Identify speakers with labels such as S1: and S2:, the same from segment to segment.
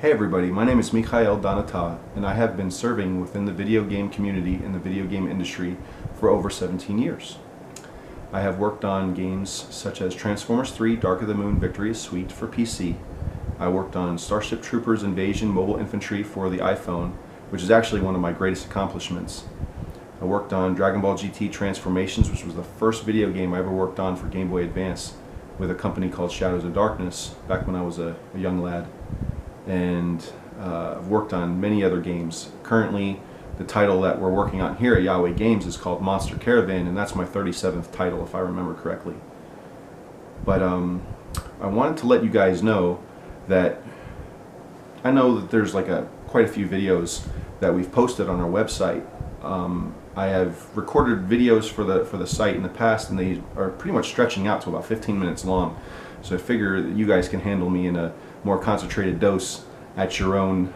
S1: Hey everybody, my name is Michah'EL and I have been serving within the video game community and the video game industry for over 17 years. I have worked on games such as Transformers 3, Dark of the Moon, Victory is Sweet for PC. I worked on Starship Troopers Invasion Mobile Infantry for the iPhone, which is actually one of my greatest accomplishments. I worked on Dragon Ball GT Transformations, which was the first video game I ever worked on for Game Boy Advance with a company called Shadows of Darkness back when I was a young lad. And I've worked on many other games. Currently, the title that we're working on here at YHWH Games is called Monster Caravan, and that's my 37th title if I remember correctly. But I wanted to let you guys know that I know that there's like quite a few videos that we've posted on our website. I have recorded videos for the site in the past, and they are pretty much stretching out to about 15 minutes long. So I figure that you guys can handle me in a more concentrated dose at your own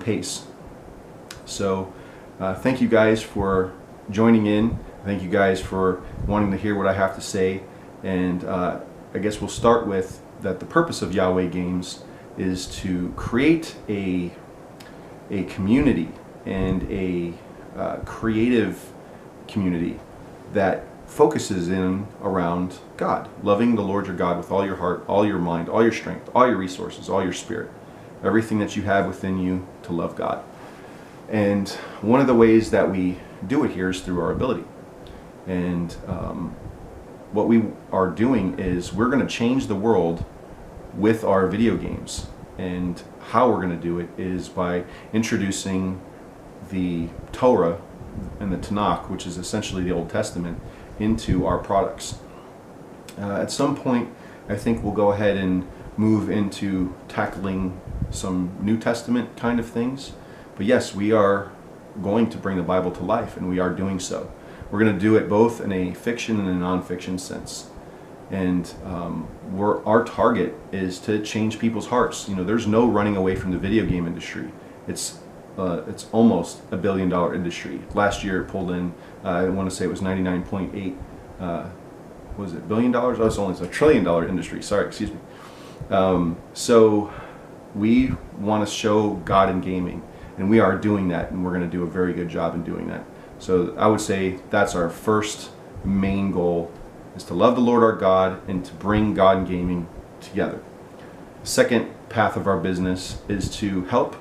S1: pace. So thank you guys for joining in. Thank you guys for wanting to hear what I have to say. And I guess we'll start with that the purpose of YHWH Games is to create a community and a creative community that focuses in around God, loving the Lord your God with all your heart, all your mind, all your strength, all your resources, all your spirit, everything that you have within you to love God. And one of the ways that we do it here is through our ability. And what we are doing is we're going to change the world with our video games. And how we're going to do it is by introducing the Torah and the Tanakh, which is essentially the Old Testament, into our products. At some point, I think we'll go ahead and move into tackling some New Testament kind of things. But yes, we are going to bring the Bible to life, and we are doing so. We're going to do it both in a fiction and a non-fiction sense. And our target is to change people's hearts. You know, there's no running away from the video game industry. It's almost $1 billion industry. Last year it pulled in, I want to say it was 99.8, was it $1 billion? Oh, it's a $1 trillion industry. Sorry, excuse me. So we want to show God in gaming, and we are doing that, and we're going to do a very good job in doing that. So I would say that's our first main goal, is to love the Lord our God and to bring God and gaming together. The second path of our business is to help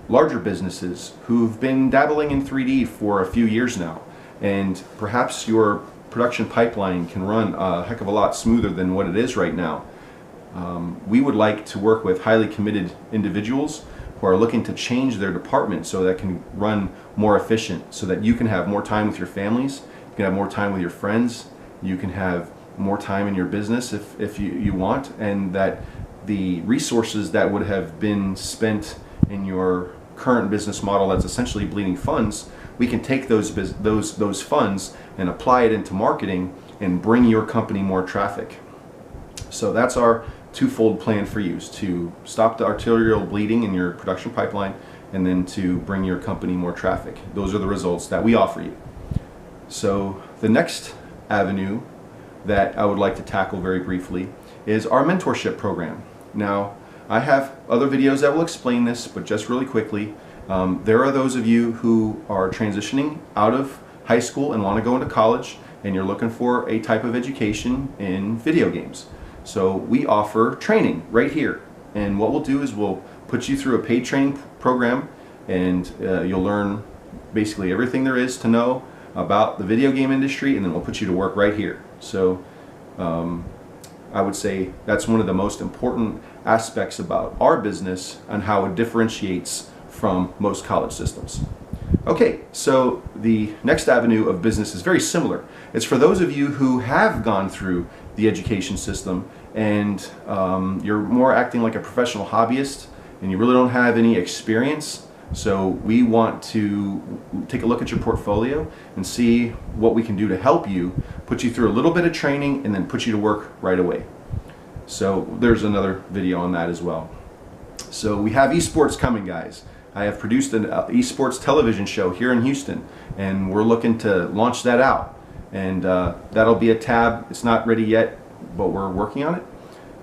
S1: larger businesses who've been dabbling in 3D for a few years now, and perhaps your production pipeline can run a heck of a lot smoother than what it is right now. We would like to work with highly committed individuals who are looking to change their department so that it can run more efficient, so that you can have more time with your families, you can have more time with your friends, you can have more time in your business if you want, and that the resources that would have been spent in your current business model that's essentially bleeding funds, we can take those funds and apply it into marketing and bring your company more traffic. So that's our twofold plan for you, is to stop the arterial bleeding in your production pipeline and then to bring your company more traffic. Those are the results that we offer you. So the next avenue that I would like to tackle very briefly is our mentorship program. Now, I have other videos that will explain this, but just really quickly, there are those of you who are transitioning out of high school and want to go into college, and you're looking for a type of education in video games. So we offer training right here, and what we'll do is we'll put you through a paid training program, and you'll learn basically everything there is to know about the video game industry, and then we'll put you to work right here. So I would say that's one of the most important aspects about our business and how it differentiates from most college systems. Okay, so the next avenue of business is very similar. It's for those of you who have gone through the education system and you're more acting like a professional hobbyist and you really don't have any experience. So we want to take a look at your portfolio and see what we can do to help you, put you through a little bit of training, and then put you to work right away. So there's another video on that as well. So we have esports coming, guys. I have produced an esports television show here in Houston, and we're looking to launch that out. And that'll be a tab. It's not ready yet, but we're working on it.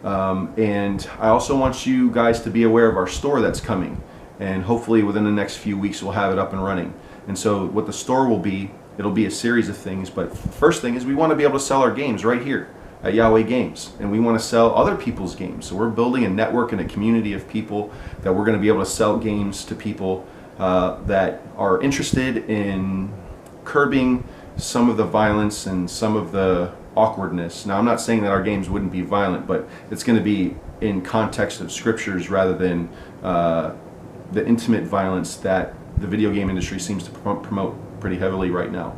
S1: And I also want you guys to be aware of our store that's coming. And hopefully within the next few weeks we'll have it up and running. And so what the store will be, it'll be a series of things. But first thing is we want to be able to sell our games right here at YHWH Games. And we want to sell other people's games. So we're building a network and a community of people that we're going to be able to sell games to people that are interested in curbing some of the violence and some of the awkwardness. Now, I'm not saying that our games wouldn't be violent, but it's going to be in context of scriptures rather than the intimate violence that the video game industry seems to promote pretty heavily right now.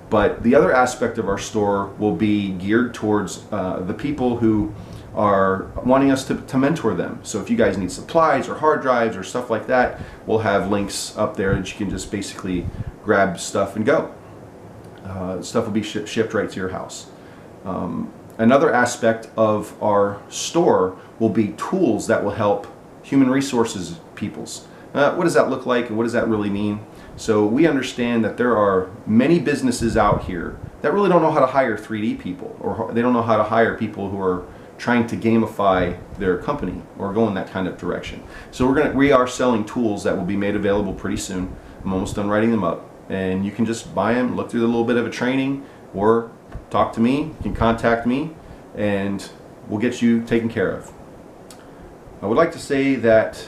S1: But the other aspect of our store will be geared towards the people who are wanting us to mentor them. So if you guys need supplies or hard drives or stuff like that, we'll have links up there that you can just basically grab stuff and go. Stuff will be shipped right to your house. Another aspect of our store will be tools that will help human resources peoples. What does that look like and what does that really mean? So we understand that there are many businesses out here that really don't know how to hire 3D people, or they don't know how to hire people who are trying to gamify their company or go in that kind of direction. So we are selling tools that will be made available pretty soon. I'm almost done writing them up, and you can just buy them, look through a little bit of a training, or talk to me. You can contact me and we'll get you taken care of. I would like to say that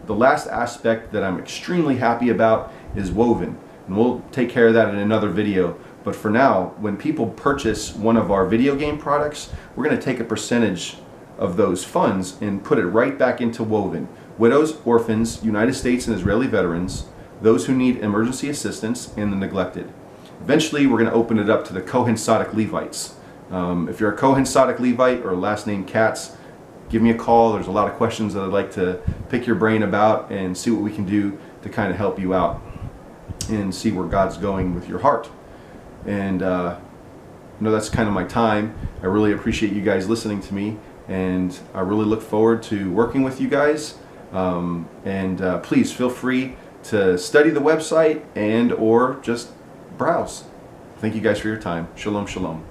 S1: the last aspect that I'm extremely happy about is woven, and we'll take care of that in another video. But for now, when people purchase one of our video game products, we're going to take a percentage of those funds and put it right back into woven. Widows, orphans, United States and Israeli veterans, those who need emergency assistance, and the neglected. Eventually, we're going to open it up to the Chassidic Levites. If you're a Chassidic Levite or last name Katz, give me a call. There's a lot of questions that I'd like to pick your brain about and see what we can do to kind of help you out and see where God's going with your heart. And that's kind of my time. I really appreciate you guys listening to me, and I really look forward to working with you guys. Please feel free to study the website and or just browse. Thank you guys for your time. Shalom, shalom.